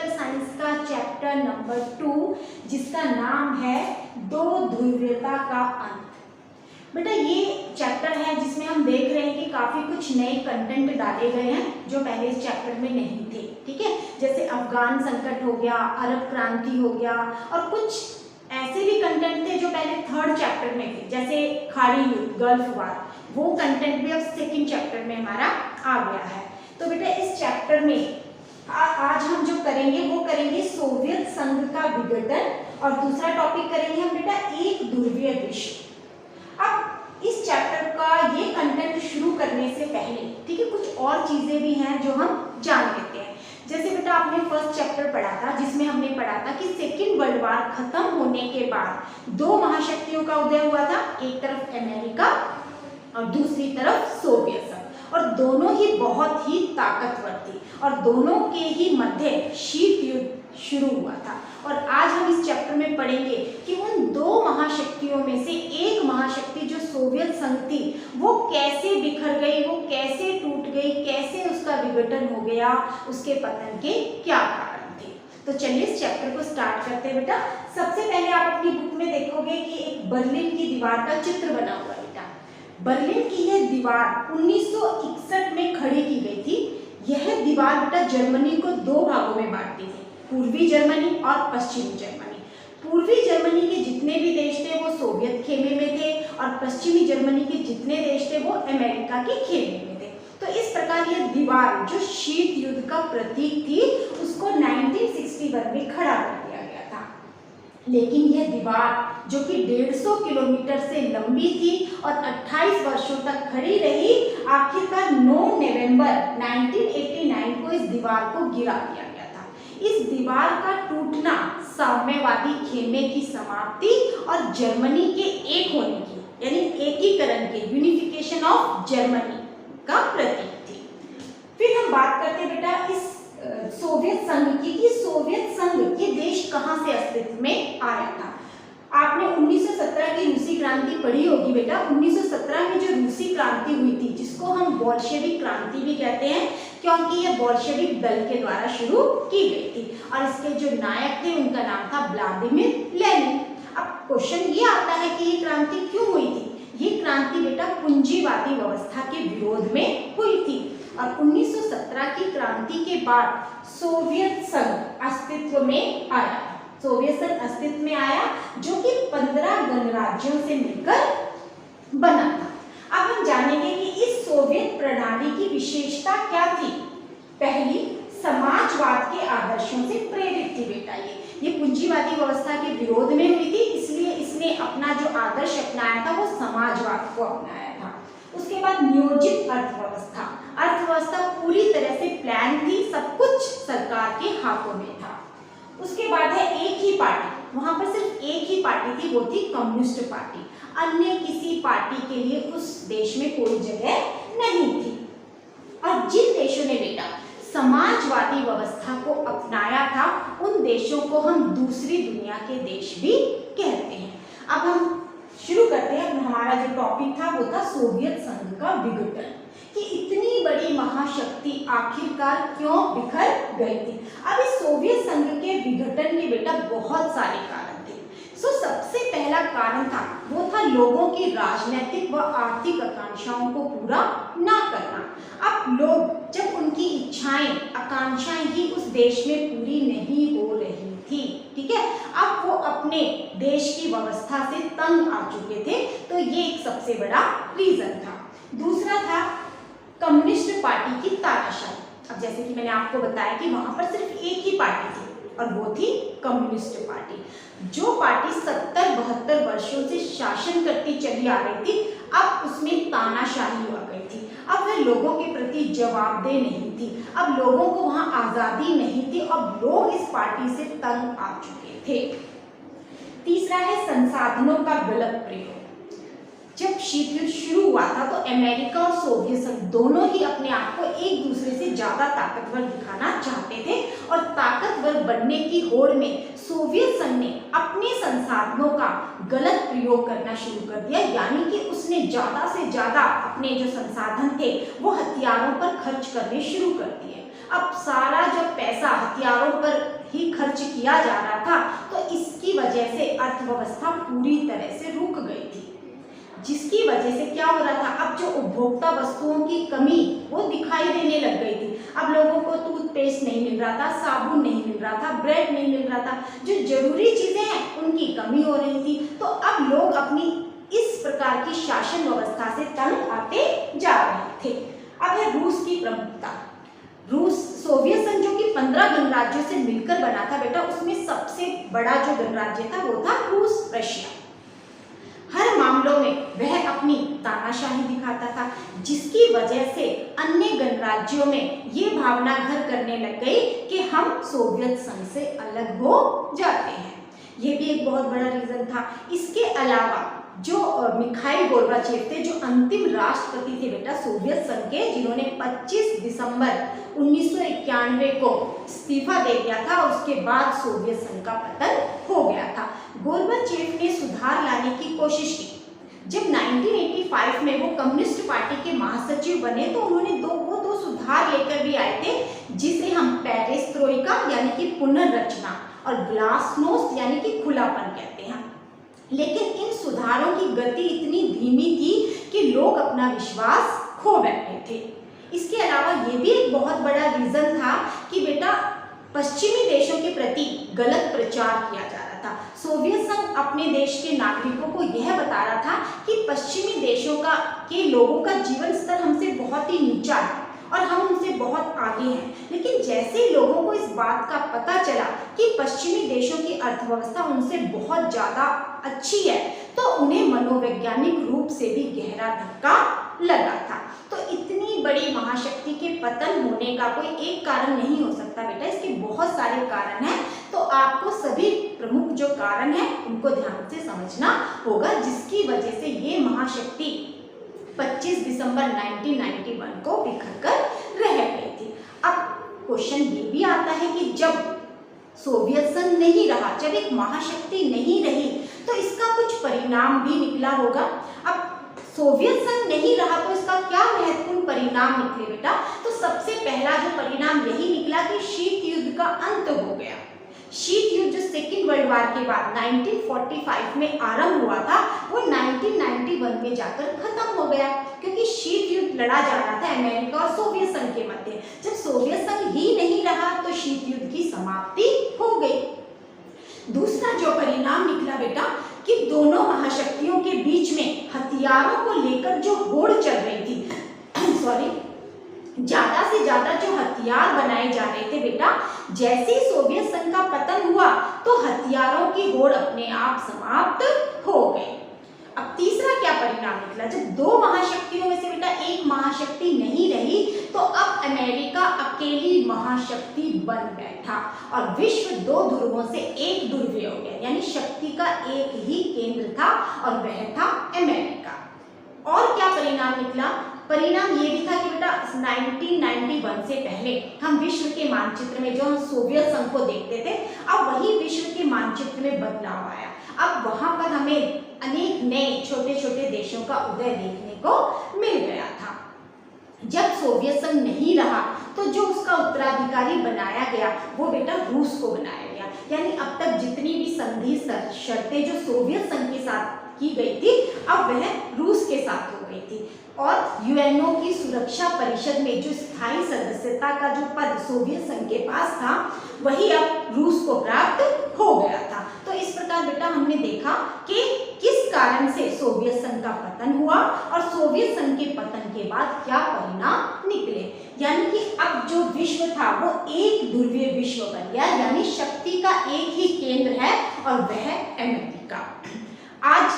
Political science का chapter number 2 जिसका नाम है दो ध्रुवीयता का अंत। बेटा ये चैप्टर है जिसमें हम देख रहे हैं कि काफी कुछ नए कंटेंट डाले गए हैं जो पहले इस चैप्टर में नहीं थे। ठीक है, जैसे अफगान संकट हो गया, अरब क्रांति हो गया, और कुछ ऐसे भी कंटेंट थे जो पहले 3rd चैप्टर में थे, जैसे खाड़ी युद्ध, गल्फ वार, वो कंटेंट भी अब 2nd चैप्टर में हमारा आ गया है। तो बेटा इस चैप्टर में आज हम जो करेंगे वो करेंगे सोवियत संघ का विघटन, और दूसरा टॉपिक करेंगे हम बेटा एक ध्रुवीय विश्व। अब इस चैप्टर का ये कंटेंट शुरू करने से पहले ठीक है कुछ और चीजें भी हैं जो हम जान लेते हैं। जैसे बेटा आपने 1st चैप्टर पढ़ा था जिसमें हमने पढ़ा था कि 2nd वर्ल्ड वार खत्म होने के बाद 2 महाशक्तियों का उदय हुआ था, एक तरफ अमेरिका और दूसरी तरफ सोवियत संघ, और दोनों ही बहुत ही ताकतवर थी और दोनों के ही मध्य शीत युद्ध शुरू हुआ था। और आज हम इस चैप्टर में पढ़ेंगे कि उन 2 महाशक्तियों में से एक महाशक्ति जो सोवियत संघ थी वो कैसे बिखर गई, वो कैसे टूट गई, कैसे उसका विघटन हो गया, उसके पतन के क्या कारण थे। तो चलिए इस चैप्टर को स्टार्ट करते हैं बेटा। सबसे पहले आप अपनी बुक में देखोगे कि एक बर्लिन की दीवार का चित्र बना हुआ है बेटा। बर्लिन की यह दीवार 1961 में खड़ी की गई थी। यह दीवार बेटा जर्मनी को 2 भागों में बांटती थी, पूर्वी जर्मनी और पश्चिमी जर्मनी। पूर्वी जर्मनी के जितने भी देश थे वो सोवियत खेमे में थे और पश्चिमी जर्मनी के जितने देश थे वो अमेरिका के खेमे में थे। तो इस प्रकार यह दीवार जो शीत युद्ध का प्रतीक थी उसको 1961 में खड़ा कर दिया गया था। लेकिन यह दीवार जो कि 150 किलोमीटर से लंबी थी और 28 वर्षों तक खड़ी रही, आखिरकार 9 नवंबर 1989 को इस दीवार को गिरा दिया गया था। इस दीवार का टूटना साम्यवादी खेमे की समाप्ति और जर्मनी के एक होने की यानी एकीकरण के यूनिफिकेशन ऑफ जर्मनी का प्रतीक थी। फिर हम बात करते हैं बेटा इस सोवियत संघ की कि सोवियत संघ ये देश कहां से अस्तित्व में आया था। आपने 1917 की रूसी क्रांति पढ़ी होगी बेटा। 1917 में जो रूसी क्रांति हुई थी जिसको हम बोल्शेविक क्रांति भी कहते हैं क्योंकि यह बोल्शेविक दल के द्वारा शुरू की गई थी और इसके जो नायक थे उनका नाम था व्लादिमीर लेनिन। अब क्वेश्चन ये आता है कि ये क्रांति क्यों हुई थी। ये क्रांति बेटा पूंजीवादी व्यवस्था के विरोध में हुई थी और 1917 की क्रांति के बाद सोवियत संघ अस्तित्व में आया। सोवियत संघ अस्तित्व में आया जो कि 15 गणराज्यों से मिलकर बना था। अब हम जानेंगे कि इस सोवियत प्रणाली की विशेषता क्या थी। पहली, समाजवाद के आदर्शों से प्रेरित थी बेटा। ये पूंजीवादी व्यवस्था के विरोध में हुई थी, इसलिए इसने अपना जो आदर्श अपनाया था वो समाजवाद को अपनाया था। उसके बाद नियोजित अर्थव्यवस्था। अर्थव्यवस्था पूरी तरह से प्लान थी, सब कुछ सरकार के हाथों में था। उसके बाद है एक ही पार्टी। वहां पर सिर्फ एक ही पार्टी थी, वो थी कम्युनिस्ट पार्टी। अन्य किसी पार्टी के लिए उस देश में कोई जगह नहीं थी। और जिन देशों ने बेटा समाजवादी व्यवस्था को अपनाया था उन देशों को हम दूसरी दुनिया के देश भी कहते हैं। अब हम शुरू करते हैं। हमारा जो टॉपिक था वो था सोवियत संघ का विघटन, कि इतनी बड़ी महाशक्ति आखिरकार क्यों बिखर गई थी। अब इस सोवियत संघ के विघटन के बेटा बहुत सारे कारण थे। सबसे पहला कारण था वो था लोगों की राजनीतिक व आर्थिक आकांक्षाओं को पूरा ना करना। अब लोग जब उनकी इच्छाएं आकांक्षाएं ही उस देश में पूरी नहीं हो रही थी, ठीक है, अब वो अपने देश की व्यवस्था से तंग आ चुके थे, तो ये एक सबसे बड़ा रीजन था। दूसरा था कम्युनिस्ट पार्टी की तानाशाही। अब जैसे कि मैंने आपको बताया कि वहां पर सिर्फ एक ही पार्टी थी और वो थी कम्युनिस्ट पार्टी। जो पार्टी 70-72 वर्षों से शासन करती चली आ रही थी, अब उसमें तानाशाही आ गई थी। अब वह लोगों के प्रति जवाबदेह नहीं थी, अब लोगों को वहां आजादी नहीं थी, अब लोग इस पार्टी से तंग आ चुके थे। तीसरा है संसाधनों का गलत प्रयोग। जब शीत युद्ध शुरू हुआ था तो अमेरिका और सोवियत संघ दोनों ही अपने आप को एक दूसरे से ज्यादा ताकतवर दिखाना चाहते थे और ताकतवर बनने की होड़ में सोवियत संघ ने अपने संसाधनों का गलत प्रयोग करना शुरू कर दिया, यानी कि उसने ज्यादा से ज्यादा अपने जो संसाधन थे वो हथियारों पर खर्च करने शुरू कर दिए। अब सारा जब पैसा हथियारों पर ही खर्च किया जा रहा था, तो इसकी वजह से अर्थव्यवस्था पूरी तरह से रुक गई थी, जिसकी वजह से क्या हो रहा था, अब जो उपभोक्ता वस्तुओं की कमी वो दिखाई देने लग गई थी। अब लोगों को टूथपेस्ट नहीं मिल रहा था, साबुन नहीं मिल रहा था, ब्रेड नहीं मिल रहा था, जो जरूरी चीजें हैं उनकी कमी हो रही थी। तो अब लोग अपनी इस प्रकार की शासन व्यवस्था से तंग आते जा रहे थे। अब है रूस की प्रमुखता। रूस, सोवियत संघ जो कि 15 गणराज्यों से मिलकर बना था बेटा, उसमें सबसे बड़ा जो गणराज्य था वो था रूस, रशिया। हर मामलों में वह अपनी तानाशाही दिखाता था, जिसकी वजह से अन्य गणराज्यों में ये भावना घर करने लग गई कि हम सोवियत संघ से अलग हो जाते हैं। ये भी एक बहुत बड़ा रीजन था। इसके अलावा जो मिखाइल गोर्बाचेव थे, जो अंतिम राष्ट्रपति थे बेटा सोवियत संघ के, जिन्होंने 25 दिसंबर 1991 को इस्तीफा दे दिया था और उसके बाद सोवियत संघ का पतन हो गया था। गोर्बाचेव ने सुधार लाने की कोशिश की। जब 1985 में वो कम्युनिस्ट पार्टी के महासचिव बने तो उन्होंने दो सुधार लेकर भी आए थे, जिसे हम पेरेस्ट्रोइका यानी कि पुनर्रचना और ग्लासनोस्ट यानी कि खुलापन कहते हैं। लेकिन इन सुधारों की गति इतनी धीमी थी कि लोग अपना विश्वास खो बैठे थे। इसके अलावा ये भी एक बहुत बड़ा रीजन था कि बेटा पश्चिमी देशों के प्रति गलत प्रचार किया जा रहा था। सोवियत संघ अपने देश के नागरिकों को यह बता रहा था कि पश्चिमी देशों के लोगों का जीवन स्तर हमसे बहुत ही नीचा है और हम उनसे बहुत आगे हैं। लेकिन जैसे ही लोगों को इस बात का पता चला कि पश्चिमी देशों की अर्थव्यवस्था उनसे बहुत ज़्यादा अच्छी है, तो उन्हें मनोवैज्ञानिक रूप से भी गहरा धक्का लगा था। तो इतनी बड़ी महाशक्ति के पतन होने का कोई एक कारण नहीं हो सकता बेटा, इसके बहुत सारे कारण हैं। तो आपको सभी प्रमुख जो कारण हैं उनको ध्यान से समझना होगा, जिसकी वजह से ये महाशक्ति 25 दिसंबर 1991 को बिखर कर रह गई थी। अब क्वेश्चन ये भी आता है कि जब सोवियत संघ नहीं रहा, जब एक महाशक्ति नहीं रही, तो इसका कुछ परिणाम भी निकला होगा। अब सोवियत संघ नहीं रहा तो इसका क्या महत्वपूर्ण परिणाम निकले बेटा? तो सबसे पहला जो परिणाम यही निकला कि शीत युद्ध का अंत हो गया। शीत युद्ध जो सेकेंड वर्ल्ड वार के बाद 1945 में आरंभ हुआ था, वो 1991 में जाकर खत्म हो गया, क्योंकि शीत युद्ध लड़ा जा रहा था अमेरिका और सोवियत संघ के मध्य। जब सोवियत संघ ही नहीं रहा तो शीत युद्ध की समाप्ति हो गई। दूसरा जो परिणाम निकला बेटा कि दोनों महाशक्तियों के बीच में हथियारों को लेकर जो होड़ चल रही थी ज्यादा से ज्यादा जो हथियार बनाए जा रहे थे बेटा, जैसे ही सोवियत संघ का पतन हुआ तो हथियारों की होड़ अपने आप समाप्त हो गई। अब तीसरा क्या परिणाम निकला? जब दो महाशक्तियों में से बेटा एक महाशक्ति नहीं रही, तो अब अमेरिका अकेली महाशक्ति बन बैठा और विश्व दो ध्रुवों से एक ध्रुवीय हो गया, यानी शक्ति का एक ही केंद्र था और वह था अमेरिका। और क्या परिणाम निकला? परिणाम ये भी था कि बेटा 1991 से पहले हम विश्व के मानचित्र में जो हम सोवियत संघ को देखते थे, अब वही विश्व के मानचित्र में बदलाव आया। अब वहां पर हमें अनेक नए छोटे छोटे देशों का उदय देखने को मिल गया था। जब सोवियत संघ नहीं रहा तो जो उसका उत्तराधिकारी बनाया गया वो बेटा रूस को बनाया गया, यानी अब तक जितनी भी संधि शर्तें जो सोवियत संघ के साथ की गई थी, अब वह रूस के साथ हो गई थी। और यूएनओ की सुरक्षा परिषद में जो स्थायी सदस्यता का जो पद सोवियत संघ के पास था, वही अब रूस को प्राप्त हो गया था। तो इस प्रकार बेटा हमने देखा कि किस कारण से सोवियत संघ का पतन हुआ और सोवियत संघ के पतन के बाद क्या परिणाम निकले, यानी कि अब जो विश्व था वो एक ध्रुवीय विश्व बन गया, यानी शक्ति का एक ही केंद्र है और वह अमेरिका। आज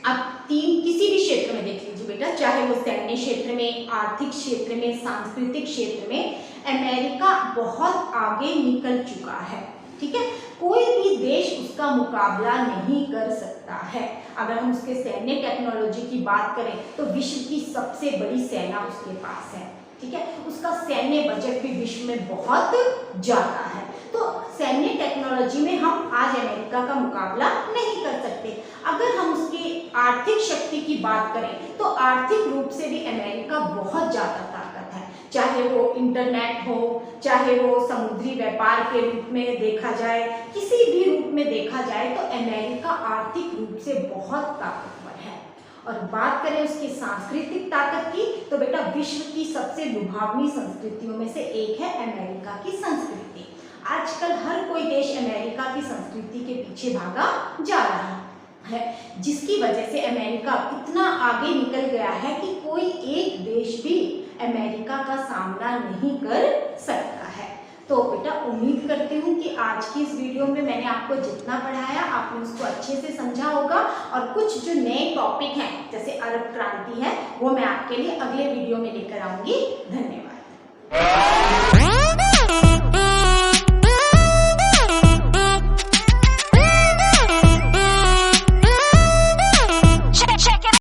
आप किसी भी क्षेत्र में देख लीजिए बेटा, चाहे वो सैन्य क्षेत्र में, आर्थिक क्षेत्र में, सांस्कृतिक क्षेत्र में, अमेरिका बहुत आगे निकल चुका है। ठीक है, कोई भी देश उसका मुकाबला नहीं कर सकता है। अगर हम उसके सैन्य टेक्नोलॉजी की बात करें तो विश्व की सबसे बड़ी सेना उसके पास है। ठीक है, उसका सैन्य बजट भी विश्व में बहुत ज्यादा है। तो सैन्य टेक्नोलॉजी में हम आज अमेरिका का मुकाबला नहीं कर सकते। अगर हम उसकी आर्थिक शक्ति की बात करें तो आर्थिक रूप से भी अमेरिका बहुत ज्यादा ताकत है। चाहे वो इंटरनेट हो, चाहे वो समुद्री व्यापार के रूप में देखा जाए, किसी भी रूप में देखा जाए तो अमेरिका आर्थिक रूप से बहुत ताकतवर है। और बात करें उसकी सांस्कृतिक ताकत की तो बेटा विश्व की सबसे लुभावनी संस्कृतियों में से एक है अमेरिका की संस्कृति। आजकल हर कोई देश अमेरिका की संस्कृति के पीछे भागा जा रहा है, जिसकी वजह से अमेरिका इतना आगे निकल गया है कि कोई एक देश भी अमेरिका का सामना नहीं कर सकता है। तो बेटा उम्मीद करती हूँ कि आज की इस वीडियो में मैंने आपको जितना पढ़ाया आपने उसको अच्छे से समझा होगा, और कुछ जो नए टॉपिक हैं जैसे अरब क्रांति है वो मैं आपके लिए अगले वीडियो में लेकर आऊंगी। धन्यवाद।